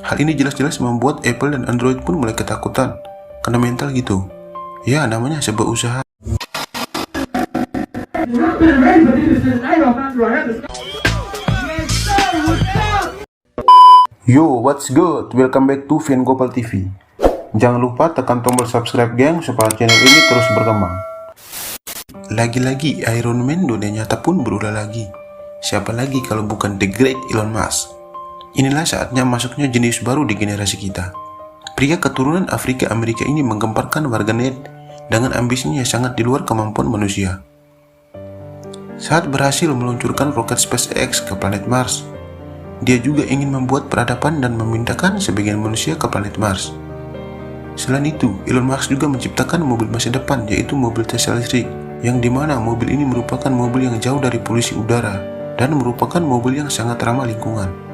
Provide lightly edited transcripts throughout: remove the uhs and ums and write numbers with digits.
Hal ini jelas-jelas membuat Apple dan Android pun mulai ketakutan, karena mental gitu. Ya, namanya sebuah usaha. Yo, what's good? Welcome back to Vian Gopal TV. Jangan lupa tekan tombol subscribe geng supaya channel ini terus berkembang. Lagi-lagi Iron Man dunia nyata pun berulah lagi. Siapa lagi kalau bukan The Great Elon Musk? Inilah saatnya masuknya jenius baru di generasi kita. Pria keturunan Afrika Amerika ini menggemparkan warganet dengan ambisinya yang sangat di luar kemampuan manusia. Saat berhasil meluncurkan roket SpaceX ke planet Mars, dia juga ingin membuat peradaban dan memindahkan sebagian manusia ke planet Mars. Selain itu, Elon Musk juga menciptakan mobil masa depan, yaitu mobil Tesla listrik, yang dimana mobil ini merupakan mobil yang jauh dari polusi udara dan merupakan mobil yang sangat ramah lingkungan.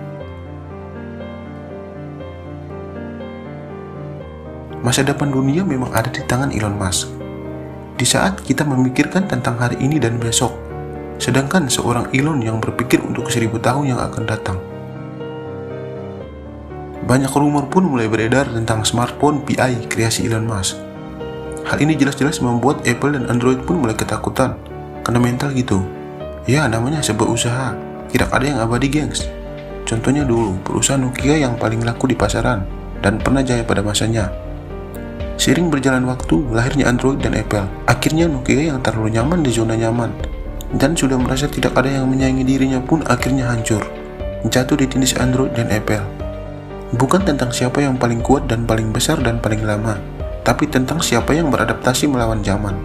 Masa depan dunia memang ada di tangan Elon Musk. Di saat kita memikirkan tentang hari ini dan besok, sedangkan seorang Elon yang berpikir untuk 1000 tahun yang akan datang. Banyak rumor pun mulai beredar tentang smartphone PI kreasi Elon Musk. Hal ini jelas-jelas membuat Apple dan Android pun mulai ketakutan, karena mental gitu. Ya, namanya sebuah usaha, tidak ada yang abadi gengs. Contohnya dulu, perusahaan Nokia yang paling laku di pasaran dan pernah jaya pada masanya. Seiring berjalan waktu, lahirnya Android dan Apple. Akhirnya Nokia yang terlalu nyaman di zona nyaman dan sudah merasa tidak ada yang menyaingi dirinya pun akhirnya hancur, jatuh di tindis Android dan Apple. Bukan tentang siapa yang paling kuat dan paling besar dan paling lama, tapi tentang siapa yang beradaptasi melawan zaman.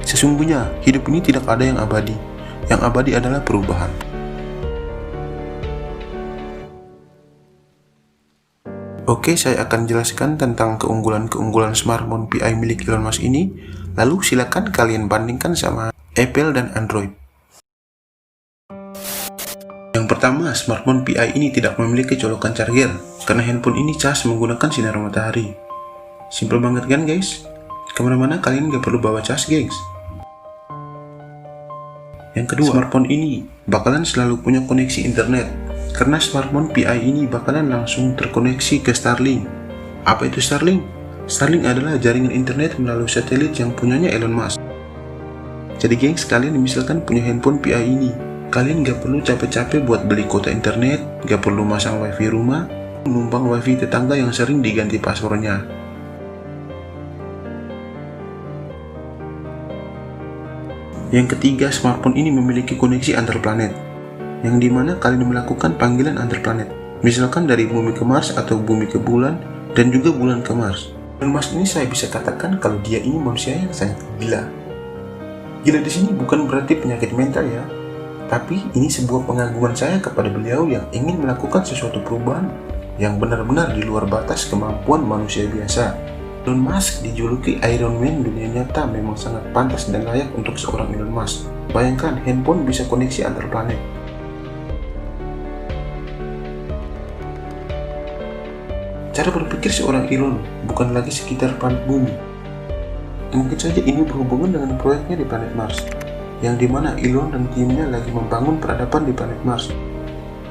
Sesungguhnya, hidup ini tidak ada yang abadi. Yang abadi adalah perubahan. Oke, saya akan jelaskan tentang keunggulan-keunggulan smartphone PI milik Elon Musk ini. Lalu silakan kalian bandingkan sama Apple dan Android. Yang pertama, smartphone PI ini tidak memiliki colokan charger karena handphone ini cas menggunakan sinar matahari. Simple banget kan guys? Kemana-mana kalian gak perlu bawa cas gengs. Yang kedua, smartphone ini bakalan selalu punya koneksi internet karena smartphone PI ini bakalan langsung terkoneksi ke Starlink. Apa itu Starlink? Starlink adalah jaringan internet melalui satelit yang punyanya Elon Musk. Jadi gengs, kalian misalkan punya handphone PI ini, kalian gak perlu capek-capek buat beli kuota internet, gak perlu masang wifi rumah, numpang wifi tetangga yang sering diganti passwordnya. Yang ketiga, smartphone ini memiliki koneksi antar planet, yang dimana kalian melakukan panggilan antar planet, misalkan dari bumi ke Mars atau bumi ke bulan, dan juga bulan ke Mars. Dan Mars ini saya bisa katakan kalau dia ini manusia yang sangat gila. Gila di sini bukan berarti penyakit mental ya, tapi ini sebuah pengaguman saya kepada beliau yang ingin melakukan sesuatu perubahan yang benar-benar di luar batas kemampuan manusia biasa. Elon Musk dijuluki Iron Man dunia nyata memang sangat pantas dan layak untuk seorang Elon Musk. Bayangkan handphone bisa koneksi antar planet. Cara berpikir seorang Elon bukan lagi sekitar planet bumi. Mungkin saja ini berhubungan dengan proyeknya di planet Mars, yang dimana Elon dan timnya lagi membangun peradaban di planet Mars,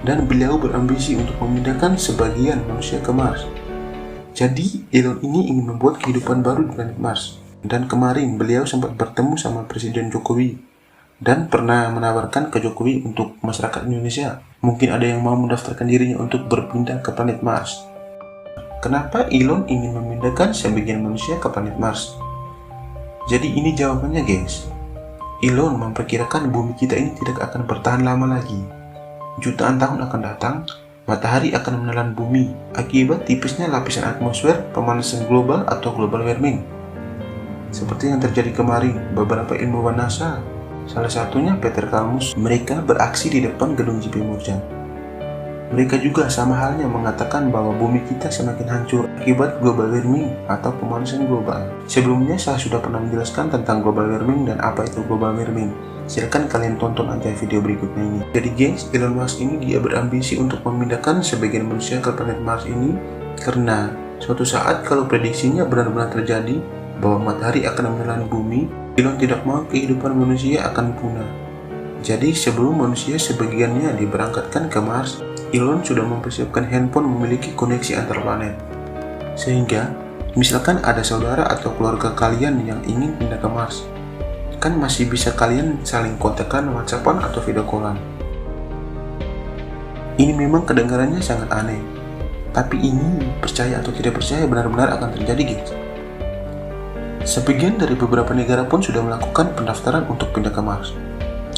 dan beliau berambisi untuk memindahkan sebagian manusia ke Mars. Jadi Elon ini ingin membuat kehidupan baru di planet Mars, dan kemarin beliau sempat bertemu sama Presiden Jokowi dan pernah menawarkan ke Jokowi untuk masyarakat Indonesia, mungkin ada yang mau mendaftarkan dirinya untuk berpindah ke planet Mars. Kenapa Elon ingin memindahkan sebagian manusia ke planet Mars? Jadi ini jawabannya guys. Elon memperkirakan bumi kita ini tidak akan bertahan lama lagi. Jutaan tahun akan datang, matahari akan menelan bumi akibat tipisnya lapisan atmosfer, pemanasan global atau global warming. Seperti yang terjadi kemarin, beberapa ilmuwan NASA, salah satunya Peter Kalmus, mereka beraksi di depan gedung JP Morgan. Mereka juga sama halnya mengatakan bahwa bumi kita semakin hancur akibat global warming atau pemanasan global. Sebelumnya saya sudah pernah menjelaskan tentang global warming dan apa itu global warming. Silahkan kalian tonton aja video berikutnya ini. Jadi gengs, Elon Musk ini dia berambisi untuk memindahkan sebagian manusia ke planet Mars ini karena suatu saat kalau prediksinya benar-benar terjadi bahwa matahari akan menelan bumi, Elon tidak mau kehidupan manusia akan punah. Jadi sebelum manusia sebagiannya diberangkatkan ke Mars, Elon sudah mempersiapkan handphone memiliki koneksi antar planet. Sehingga, misalkan ada saudara atau keluarga kalian yang ingin pindah ke Mars, kan masih bisa kalian saling kontakkan, WhatsAppan atau video callan. Ini memang kedengarannya sangat aneh, tapi ini percaya atau tidak percaya benar-benar akan terjadi, guys. Sebagian dari beberapa negara pun sudah melakukan pendaftaran untuk pindah ke Mars.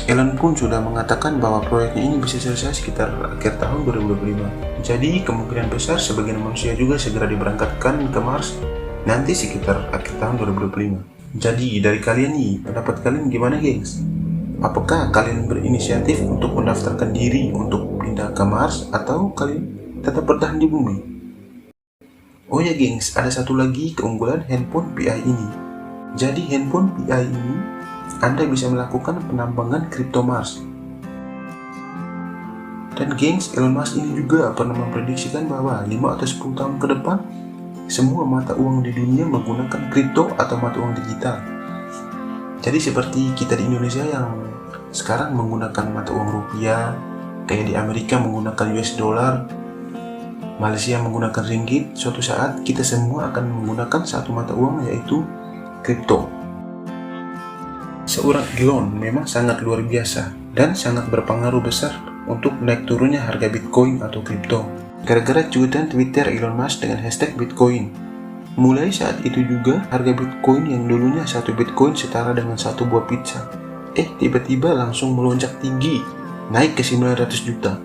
Elon pun sudah mengatakan bahwa proyeknya ini bisa selesai sekitar akhir tahun 2025. Jadi kemungkinan besar sebagian manusia juga segera diberangkatkan ke Mars nanti sekitar akhir tahun 2025. Jadi dari kalian nih, pendapat kalian gimana, gengs? Apakah kalian berinisiatif untuk mendaftarkan diri untuk pindah ke Mars atau kalian tetap bertahan di bumi? Oh ya gengs, ada satu lagi keunggulan handphone PI ini. Jadi handphone PI ini Anda bisa melakukan penambangan kripto Mars. Dan gengs, Elon Musk ini juga pernah memprediksikan bahwa 5 atau 10 tahun ke depan semua mata uang di dunia menggunakan kripto atau mata uang digital. Jadi seperti kita di Indonesia yang sekarang menggunakan mata uang rupiah, kayak di Amerika menggunakan US dollar, Malaysia menggunakan ringgit, suatu saat kita semua akan menggunakan satu mata uang yaitu kripto. Seorang Elon memang sangat luar biasa dan sangat berpengaruh besar untuk naik turunnya harga Bitcoin atau kripto. Gara-gara cuitan Twitter Elon Musk dengan hashtag Bitcoin. Mulai saat itu juga harga Bitcoin yang dulunya satu Bitcoin setara dengan satu buah pizza, tiba-tiba langsung melonjak tinggi, naik ke 900 juta.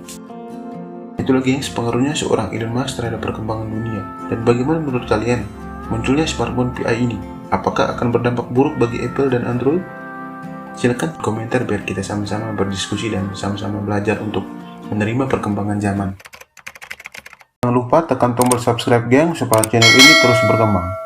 Itulah gengs pengaruhnya seorang Elon Musk terhadap perkembangan dunia. Dan bagaimana menurut kalian munculnya smartphone PI ini? Apakah akan berdampak buruk bagi Apple dan Android? Silahkan komentar biar kita sama-sama berdiskusi dan sama-sama belajar untuk menerima perkembangan zaman. Jangan lupa tekan tombol subscribe geng supaya channel ini terus berkembang.